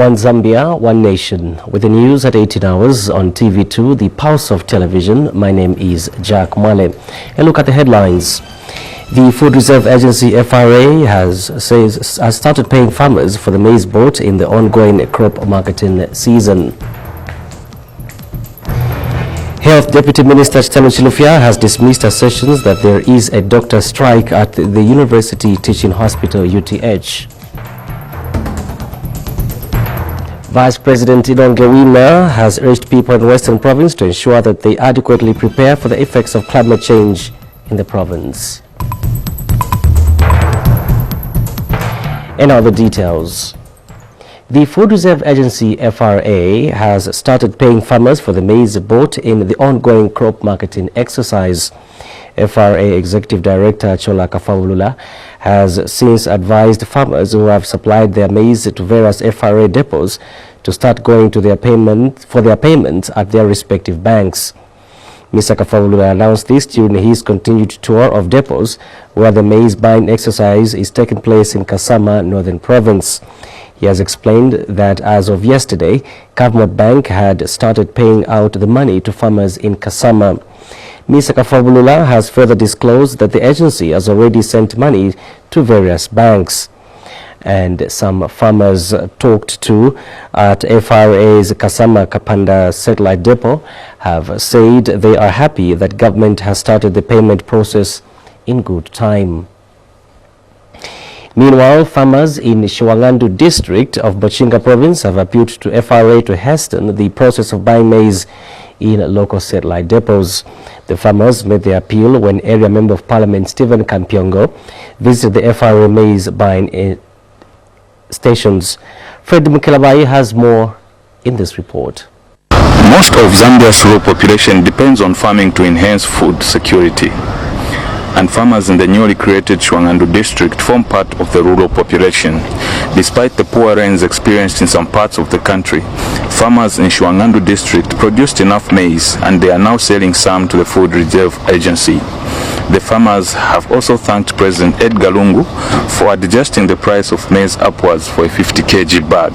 One Zambia, one nation. With the news at 18 hours on TV2, the Pulse of Television. My name is Jack Mwale. A look at the headlines. The Food Reserve Agency FRA has started paying farmers for the maize bought in the ongoing crop marketing season. Health Deputy Minister Chilufya has dismissed assertions that there is a doctor strike at the University Teaching Hospital UTH. Vice President Inongewina has urged people in Western Province to ensure that they adequately prepare for the effects of climate change in the province. And now the details. The Food Reserve Agency FRA has started paying farmers for the maize bought in the ongoing crop marketing exercise. FRA Executive Director Chola Kafawulula has since advised farmers who have supplied their maize to various FRA depots to start going to their payments at their respective banks. Mr. Kafawulula announced this during his continued tour of depots where the maize buying exercise is taking place in Kasama, Northern Province. He has explained that as of yesterday, Kavmot Bank had started paying out the money to farmers in Kasama. Mr. Kafawulula has further disclosed that the agency has already sent money to various banks. And some farmers talked to at FRA's Kasama Kapanda Satellite Depot have said they are happy that government has started the payment process in good time. Meanwhile, farmers in Shiwangandu district of Bochinga province have appealed to FRA to hasten the process of buying maize in local satellite depots. The farmers made the appeal when Area Member of Parliament Stephen Kampyongo visited the FRA maize buying stations. Fred Mukelabai has more in this report. Most of Zambia's rural population depends on farming to enhance food security. And farmers in the newly created Shiwangandu district form part of the rural population. Despite the poor rains experienced in some parts of the country, farmers in Shiwangandu district produced enough maize and they are now selling some to the Food Reserve Agency. The farmers have also thanked President Edgar Lungu for adjusting the price of maize upwards for a 50 kg bag.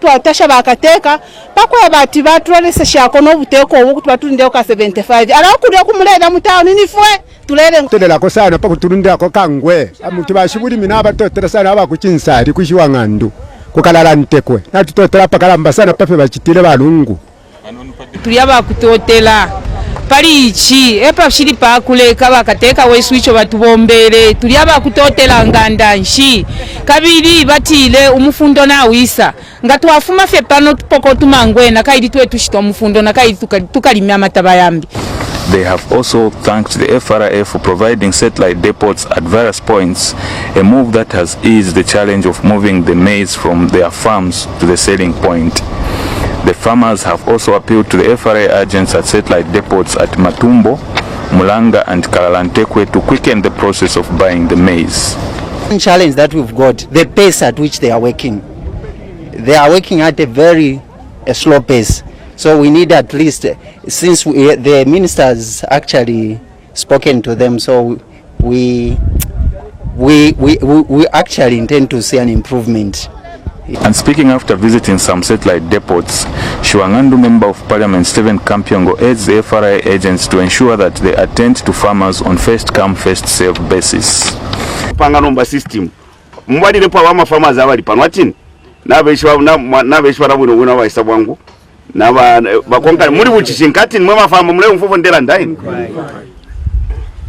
Twatasha bakateka pakwa bati batwalese shako no buteko obuku twatunde ka 75 ara okulia kumulera mutawuni nifwe tulere tedela ko sana pakuturunda ko kangwe amuntu bashiburi minaba totera sana abakuchinsari kushiwangandu kukalala ntekwe natutotera pakalamba sana pafe bachitire balungu tuyaba kutotela palichi epa shiri pakuleka bakateka wesuicho batubombere tuyaba kutotela nganda nshi kabiri batile umufundo na wisa ngatwafuma fe pano tupoko tumangwe na kaidi twe tushito umufundo na kaidi tukalimya matabayambi. They have also thanked the FRA for providing satellite depots at various points, a move that has eased the challenge of moving the maize from their farms to the selling point. The farmers have also appealed to the FRA agents at satellite depots at Matumbo, Mulanga and Kalalantekwe to quicken the process of buying the maize. The challenge that we've got, the pace at which they are working. They are working at a very slow pace. So we need at least, since the ministers actually spoken to them, so we actually intend to see an improvement. And speaking after visiting some satellite depots, Shiwangandu Member of Parliament Stephen Kampyongo urged the FRA agents to ensure that they attend to farmers on first-come, first-served basis. Panganomba system. Mwadi lepo wama farmers awali panwatini. Nabeshwa rabuno guna wa isabwangu. Bakonga muri buchishinkati mwema farma mule mfufo ndela ndaini.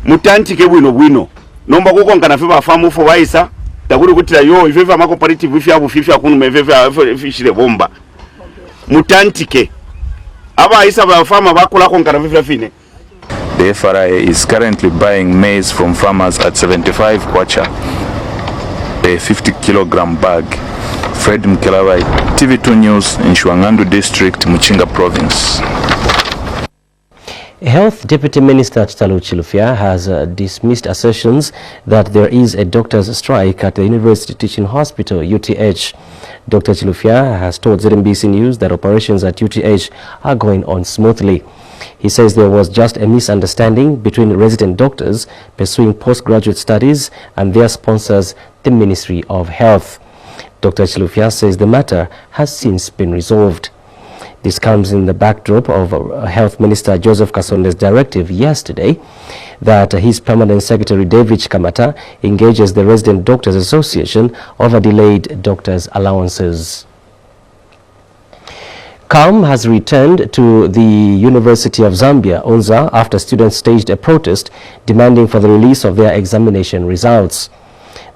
Mutantike bwino. Nomba kukonga na fiba farma ufo waisa. Takuri kutira yo ifefa ma comparative ifi abu fifi akunu mefefa fishire bomba. Mutantike. Aba isa ba farma bakola konga na fifi fine. The FRA is currently buying maize from farmers at 75 kwacha, a 50 kilogram bag. Fred Mkelawai, TV2 News in Shiwangandu District, Muchinga Province. Health Deputy Minister Chilufya has dismissed assertions that there is a doctor's strike at the University Teaching Hospital, UTH. Dr. Chilufya has told ZNBC News that operations at UTH are going on smoothly. He says there was just a misunderstanding between resident doctors pursuing postgraduate studies and their sponsors, the Ministry of Health. Dr. Chilufya says the matter has since been resolved. This comes in the backdrop of Health Minister Joseph Kasonde's directive yesterday that his permanent secretary David Kamata engages the Resident Doctors Association over delayed doctors' allowances. Calm has returned to the University of Zambia, Unza, after students staged a protest demanding for the release of their examination results.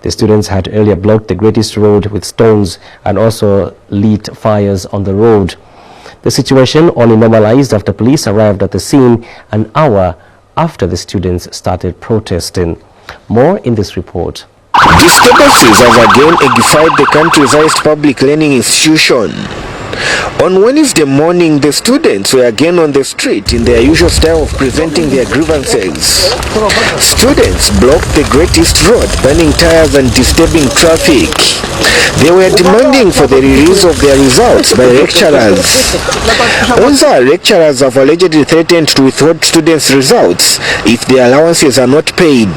The students had earlier blocked the greatest road with stones and also lit fires on the road. The situation only normalized after police arrived at the scene an hour after the students started protesting. More in this report. Disturbances have again edified the country's highest public learning institution. On Wednesday morning, the students were again on the street in their usual style of presenting their grievances. Students blocked the greatest road, burning tires and disturbing traffic. They were demanding for the release of their results by lecturers. Also, lecturers have allegedly threatened to withhold students' results if their allowances are not paid.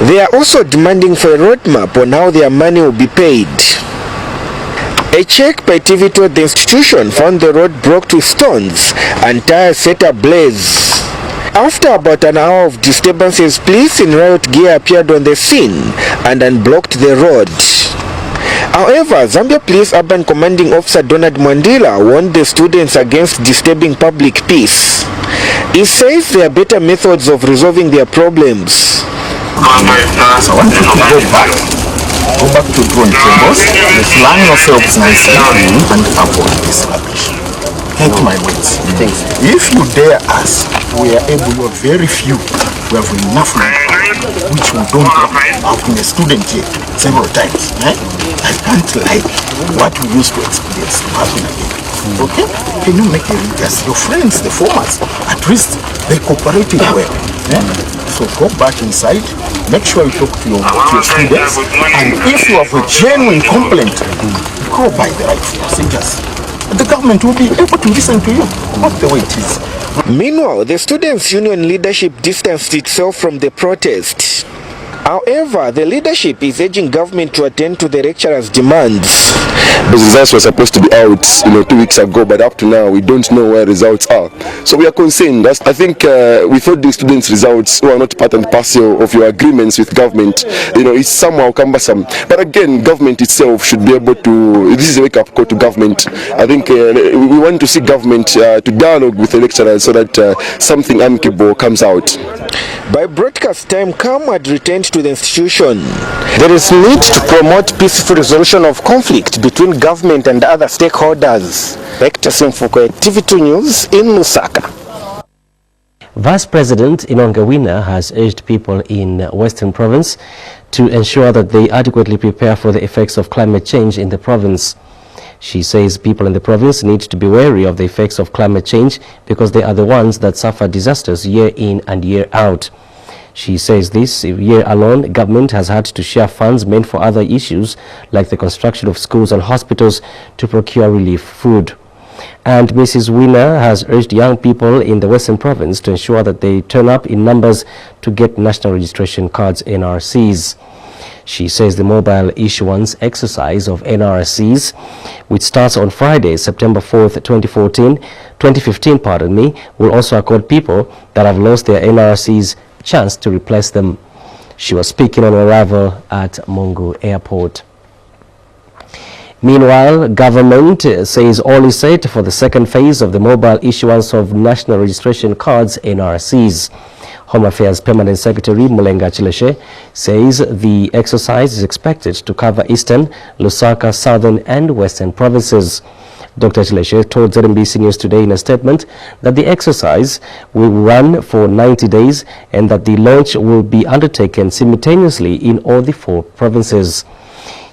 They are also demanding for a roadmap on how their money will be paid. A check by TV told the institution found the road blocked with stones and tires set ablaze. After about an hour of disturbances, police in riot gear appeared on the scene and unblocked the road. However, Zambia Police Urban Commanding Officer Donald Mwandila warned the students against disturbing public peace. He says there are better methods of resolving their problems. Go back to drawing tables, plan yourselves nicely, and avoid this rubbish. Take my words. If you dare us, we are able, you are very few, we have enough manpower, which we don't have. I've been a student here several times. I can't like what we used to experience to happen again. Okay? Can you make it just your friends, the formers, at least they cooperated well. So go back inside, make sure you talk to your students, and if you have a genuine complaint, go by the right procedures. The government will be able to listen to you, not the way it is. Meanwhile, the students' union leadership distanced itself from the protest. However, the leadership is urging government to attend to the lecturers' demands. The results were supposed to be out, 2 weeks ago, but up to now we don't know where results are. So we are concerned. I think we thought the students' results were not part and parcel of your agreements with government. It's somehow cumbersome. But again, government itself should be able to. This is a wake-up call to government. I think we want to see government to dialogue with the lecturers so that something amicable comes out. By broadcast time, Calm had returned to the institution. There is need to promote peaceful resolution of conflict between government and other stakeholders. Hector Simfuko, TV2 News in Lusaka. Vice President Inongawina has urged people in Western Province to ensure that they adequately prepare for the effects of climate change in the province. She says people in the province need to be wary of the effects of climate change because they are the ones that suffer disasters year in and year out. She says this year alone, government has had to share funds meant for other issues like the construction of schools and hospitals to procure relief food. And Mrs. Winner has urged young people in the Western Province to ensure that they turn up in numbers to get national registration cards, NRCs. She says the mobile issuance exercise of NRCs, which starts on Friday, September 4th, 2015, will also accord people that have lost their NRCs chance to replace them. She was speaking on arrival at Mungu Airport. Meanwhile, government says all is set for the second phase of the mobile issuance of national registration cards, NRCs. Home Affairs Permanent Secretary Mulenga Chileshe says the exercise is expected to cover Eastern, Lusaka, Southern and Western provinces. Dr. Chileshe told ZNBC News today in a statement that the exercise will run for 90 days and that the launch will be undertaken simultaneously in all the 4 provinces.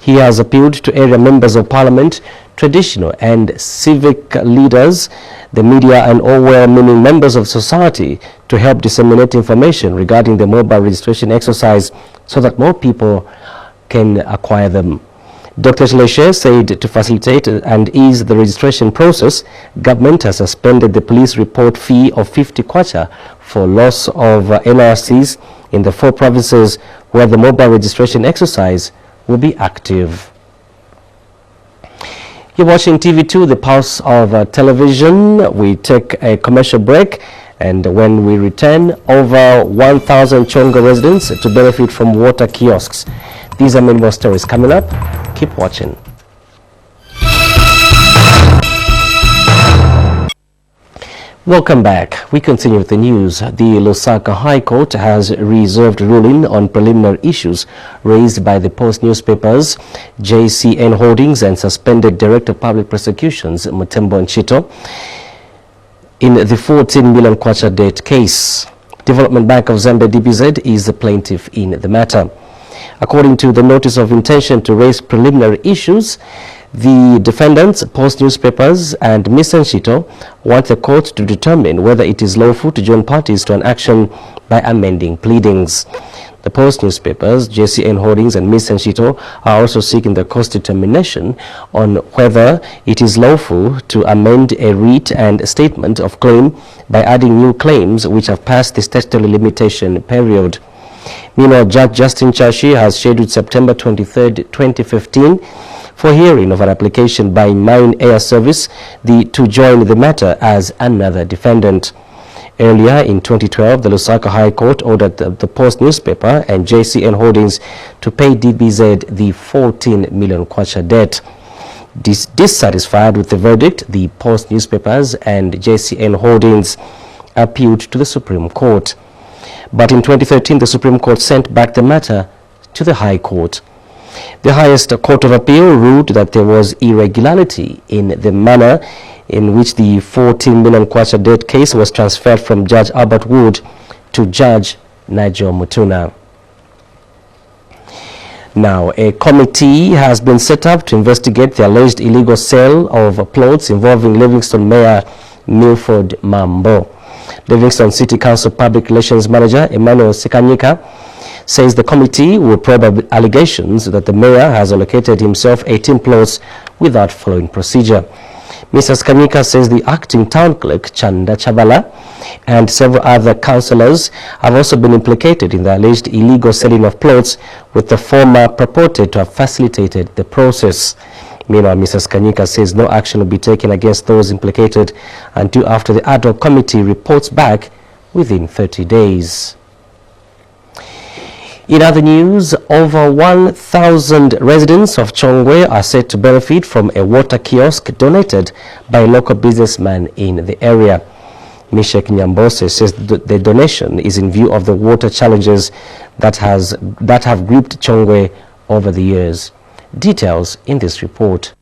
He has appealed to area members of parliament, traditional and civic leaders, the media and all well-meaning members of society to help disseminate information regarding the mobile registration exercise so that more people can acquire them. Dr. Chileshe said to facilitate and ease the registration process, government has suspended the police report fee of 50 kwacha for loss of NRCs in the 4 provinces where the mobile registration exercise will be active. You're watching TV2, the pulse of television. We take a commercial break, and when we return, over 1,000 Chonga residents to benefit from water kiosks. These are many more stories coming up. Keep watching. Welcome back. We continue with the news. The Lusaka High Court has reserved ruling on preliminary issues raised by the Post newspapers, JCN Holdings, and suspended Director of Public Prosecutions, Mutembo Nchito, in the 14 million kwacha debt case. Development Bank of Zambia DBZ is the plaintiff in the matter. According to the notice of intention to raise preliminary issues, the defendants, Post newspapers, and Mr. Nchito want the court to determine whether it is lawful to join parties to an action by amending pleadings. The Post newspapers, JCN Holdings, and Mr. Nchito are also seeking the court's determination on whether it is lawful to amend a writ and statement of claim by adding new claims which have passed the statutory limitation period. Meanwhile, Judge Justin Chashi has scheduled September 23, 2015 for hearing of an application by Mine Air Service to join the matter as another defendant. Earlier in 2012, the Lusaka High Court ordered the Post newspaper and JCN Holdings to pay DBZ the 14 million kwacha debt. Dissatisfied with the verdict, the Post newspapers and JCN Holdings appealed to the Supreme Court. But in 2013, the Supreme Court sent back the matter to the High Court. The highest court of appeal ruled that there was irregularity in the manner in which the 14 million kwacha debt case was transferred from Judge Albert Wood to Judge Nigel Mutuna. Now, a committee has been set up to investigate the alleged illegal sale of plots involving Livingston Mayor Milford Mambo. Livingston City Council Public Relations Manager Emmanuel Sikanyika says the committee will probe allegations that the mayor has allocated himself 18 plots without following procedure. Mr. Sikanyika says the acting town clerk, Chanda Chavala, and several other councillors have also been implicated in the alleged illegal selling of plots, with the former purported to have facilitated the process. Meanwhile, Mr. Sikanyika says no action will be taken against those implicated until after the ad hoc committee reports back within 30 days. In other news, over 1,000 residents of Chongwe are set to benefit from a water kiosk donated by a local businessman in the area. Mishek Nyambose says the donation is in view of the water challenges that have gripped Chongwe over the years. Details in this report.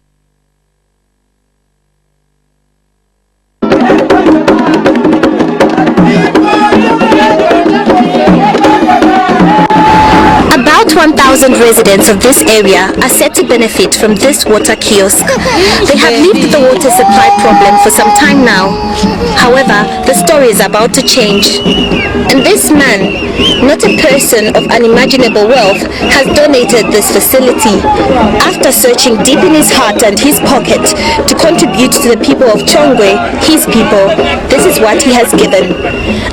About 1,000 residents of this area are set to benefit from this water kiosk. They have lived the water supply problem for some time now. However, the story is about to change. And this man, not a person of unimaginable wealth, has donated this facility. After searching deep in his heart and his pocket to contribute to the people of Chongwe, his people, this is what he has given.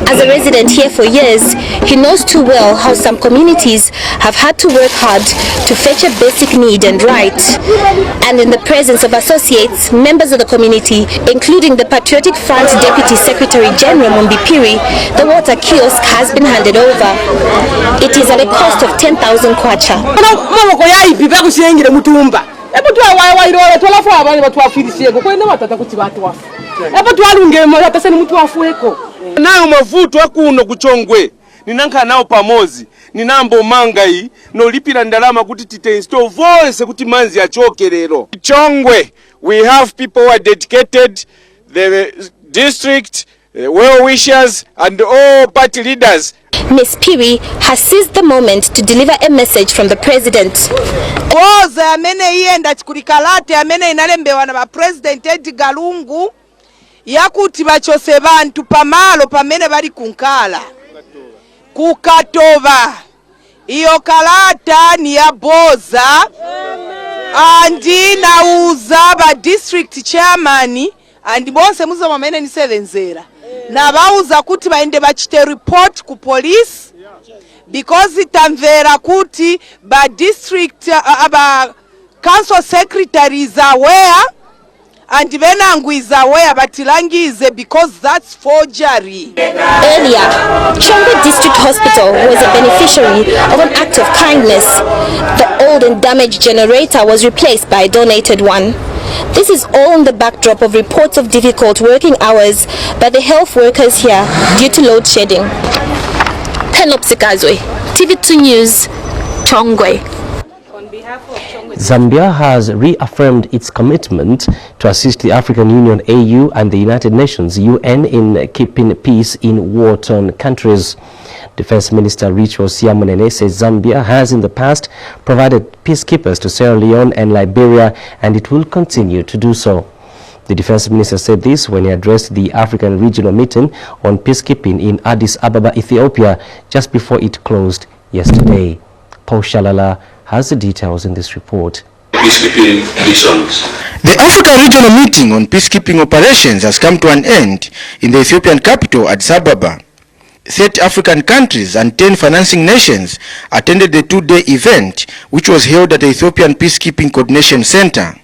As a resident here for years, he knows too well how some communities have had to work hard to fetch a basic need and right. And in the presence of associates, members of the community, including the Patriotic Front Deputy Secretary General Mumbipiri, the water kiosk has been handed over. It is at a cost of 10,000 kwacha. Nayo mavuto akuno kuchongwe ninanka nao pamozi ninambo mangai no lipira ndalama kuti tite install voice kuti manzi achoke lero. Chongwe, we have people who are dedicated, the district, well wishers and all party leaders. Ms. Piri has seized the moment to deliver a message from the president. Oza amene ienda chikulikalate amene inalembewa na president Edgar Lungu yakuti bachose bantu pamalo pamene bali kunkala kukatova. Iyo kalata ni ya boza andi nauza ba district chairman andi bonse muzo mamene ni sevenzera na bauza kuti baende bachite report ku police because itamvera kuti ba district aba council secretaries aware and benangwiza where batilangize because that's forgery. Earlier, Chongwe District Hospital was a beneficiary of an act of kindness. The old and damaged generator was replaced by a donated one. This is all on the backdrop of reports of difficult working hours by the health workers here due to load shedding. Penopsikazwe, TV2 News, Chongwe. Zambia has reaffirmed its commitment to assist the African Union AU and the United Nations UN in keeping peace in war-torn countries. Defense Minister Richard Siamunene says Zambia has in the past provided peacekeepers to Sierra Leone and Liberia, and it will continue to do so. The Defense Minister said this when he addressed the African Regional Meeting on peacekeeping in Addis Ababa, Ethiopia, just before it closed yesterday. Paul Shalala has the details in this report. Peacekeeping missions. The African Regional Meeting on peacekeeping operations has come to an end in the Ethiopian capital, Addis Ababa. 30 African countries and 10 financing nations attended the two-day event, which was held at the Ethiopian Peacekeeping Coordination Center.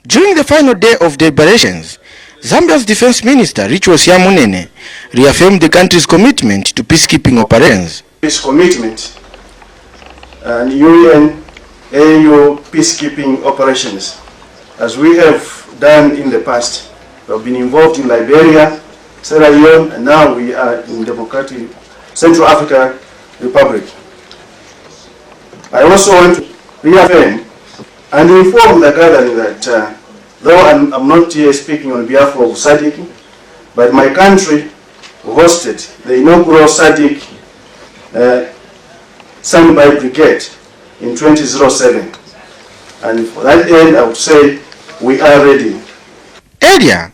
During the final day of deliberations, Zambia's Defense Minister, Richard Siamunene, reaffirmed the country's commitment to peacekeeping operations. This commitment and UN AU peacekeeping operations, as we have done in the past. We have been involved in Liberia, Sierra Leone, and now we are in Democratic Central African Republic. I also want to reaffirm and inform the gathering that though I'm not here speaking on behalf of SADC, but my country hosted the inaugural SADC Standby Brigade in 2007, and for that end I would say we are ready. Earlier,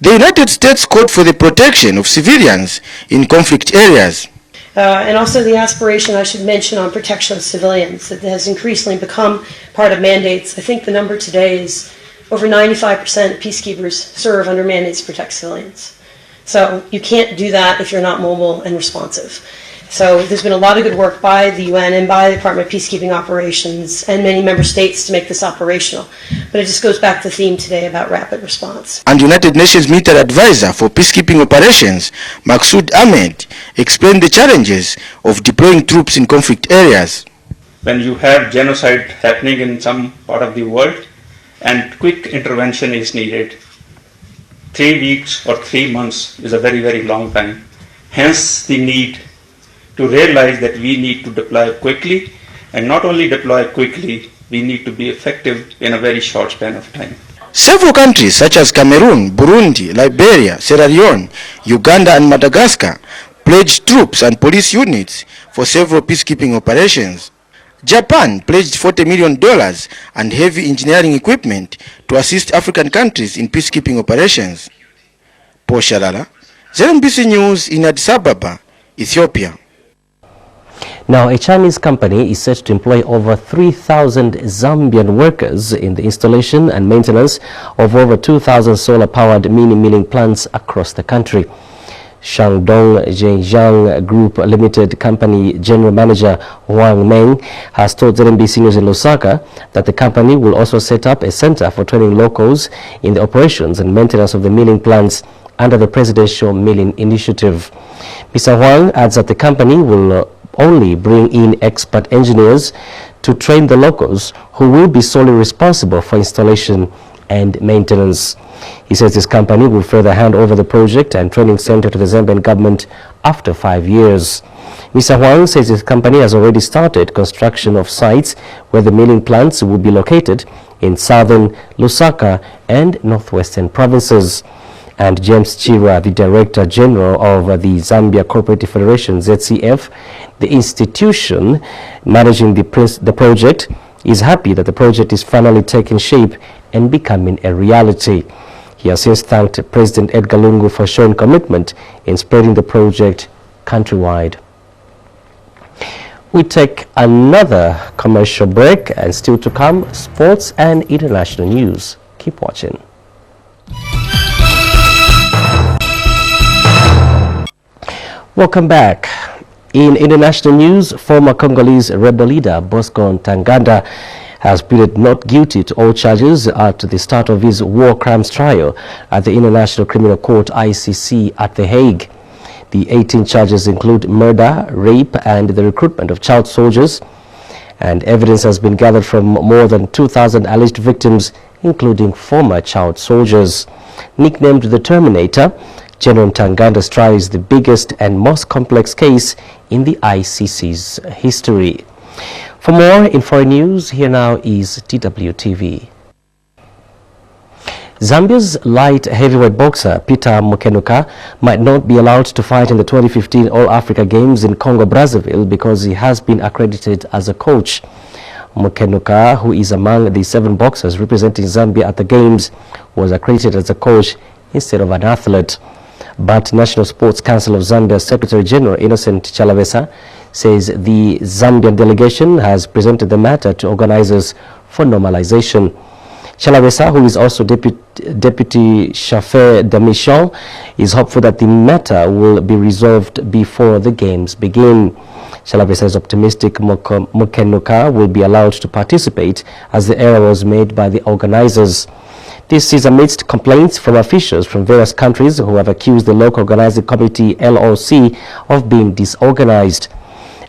the United States called for the protection of civilians in conflict areas. And also the aspiration, I should mention, on protection of civilians that has increasingly become part of mandates. I think the number today is over 95% of peacekeepers serve under mandates to protect civilians. So you can't do that if you're not mobile and responsive. So there's been a lot of good work by the UN and by the Department of Peacekeeping Operations and many member states to make this operational. But it just goes back to the theme today about rapid response. And United Nations Military Advisor for Peacekeeping Operations, Maksud Ahmed, explained the challenges of deploying troops in conflict areas. When you have genocide happening in some part of the world and quick intervention is needed, 3 weeks or 3 months is a very, very long time. Hence the need to realize that we need to deploy quickly, and not only deploy quickly, we need to be effective in a very short span of time. Several countries such as Cameroon, Burundi, Liberia, Sierra Leone, Uganda and Madagascar pledged troops and police units for several peacekeeping operations. Japan pledged $40 million and heavy engineering equipment to assist African countries in peacekeeping operations. Paul Shalala, ZNBC News in Addis Ababa, Ethiopia. Now, a Chinese company is set to employ over 3,000 Zambian workers in the installation and maintenance of over 2,000 solar-powered mini-milling plants across the country. Shandong Zhejiang Group Limited Company General Manager Wang Meng has told ZNBC News in Lusaka that the company will also set up a center for training locals in the operations and maintenance of the milling plants under the Presidential Milling Initiative. Mr. Wang adds that the company will only bring in expert engineers to train the locals who will be solely responsible for installation and maintenance. He says his company will further hand over the project and training center to the Zambian government after 5 years. Mr. Huang says his company has already started construction of sites where the milling plants will be located in southern Lusaka and northwestern provinces. And James Chira, the Director General of the Zambia Cooperative Federation, ZCF, the institution managing the project, is happy that the project is finally taking shape and becoming a reality. He has since thanked President Edgar Lungu for showing commitment in spreading the project countrywide. We take another commercial break, and still to come, sports and international news. Keep watching. Welcome back. In international news, former Congolese rebel leader Bosco Ntaganda has pleaded not guilty to all charges at the start of his war crimes trial at the International Criminal Court (ICC) at The Hague. The 18 charges include murder, rape, and the recruitment of child soldiers. And evidence has been gathered from more than 2,000 alleged victims, including former child soldiers. Nicknamed the Terminator, General Ntanganda's trial is the biggest and most complex case in the ICC's history. For more in foreign news, here now is TWTV. Zambia's light heavyweight boxer Peter Mukenuka might not be allowed to fight in the 2015 All-Africa Games in Congo-Brazzaville because he has been accredited as a coach. Mukenuka, who is among the 7 boxers representing Zambia at the Games, was accredited as a coach instead of an athlete. But National Sports Council of Zambia Secretary General Innocent Chalavesa says the Zambian delegation has presented the matter to organizers for normalization. Chalavesa, who is also Deputy Chauffeur de Mission, is hopeful that the matter will be resolved before the Games begin. Chalavesa is optimistic Mukenuka will be allowed to participate as the error was made by the organizers. This is amidst complaints from officials from various countries who have accused the local organizing committee LOC of being disorganized.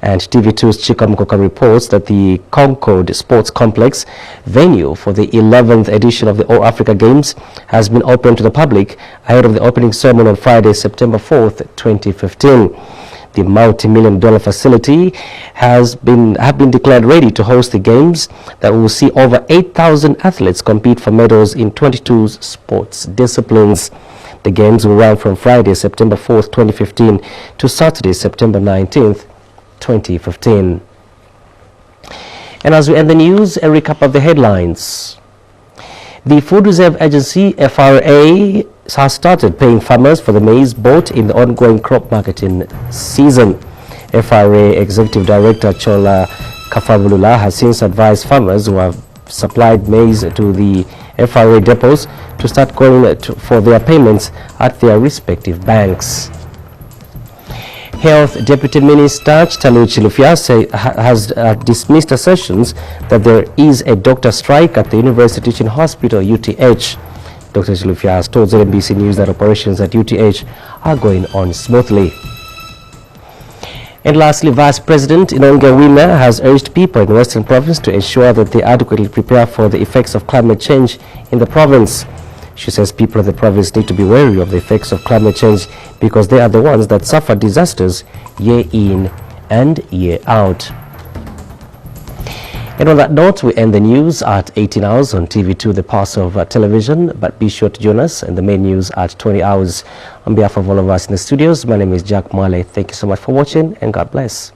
And TV2's Chika Mkoka reports that the Concord Sports Complex, venue for the 11th edition of the All Africa Games, has been opened to the public ahead of the opening ceremony on Friday, September 4th, 2015. The multi-million-dollar facility have been declared ready to host the Games that will see over 8,000 athletes compete for medals in 22 sports disciplines. The Games will run from Friday, September 4th, 2015 to Saturday, September 19th, 2015. And as we end the news, a recap of the headlines. The Food Reserve Agency, FRA, has started paying farmers for the maize bought in the ongoing crop marketing season. FRA Executive Director Chola Kafabulula has since advised farmers who have supplied maize to the FRA depots to start calling for their payments at their respective banks. Health Deputy Minister Chitalu Chilufya has dismissed assertions that there is a doctor strike at the University Teaching Hospital, UTH. Dr. Chilufya has told ZNBC News that operations at UTH are going on smoothly. And lastly, Vice President Inonge Wima has urged people in Western Province to ensure that they adequately prepare for the effects of climate change in the province. She says people of the province need to be wary of the effects of climate change because they are the ones that suffer disasters year in and year out. And on that note, we end the news at 18 hours on TV2, the Pulse of Television. But be sure to join us in the main news at 20 hours. On behalf of all of us in the studios, my name is Jack Mwale. Thank you so much for watching and God bless.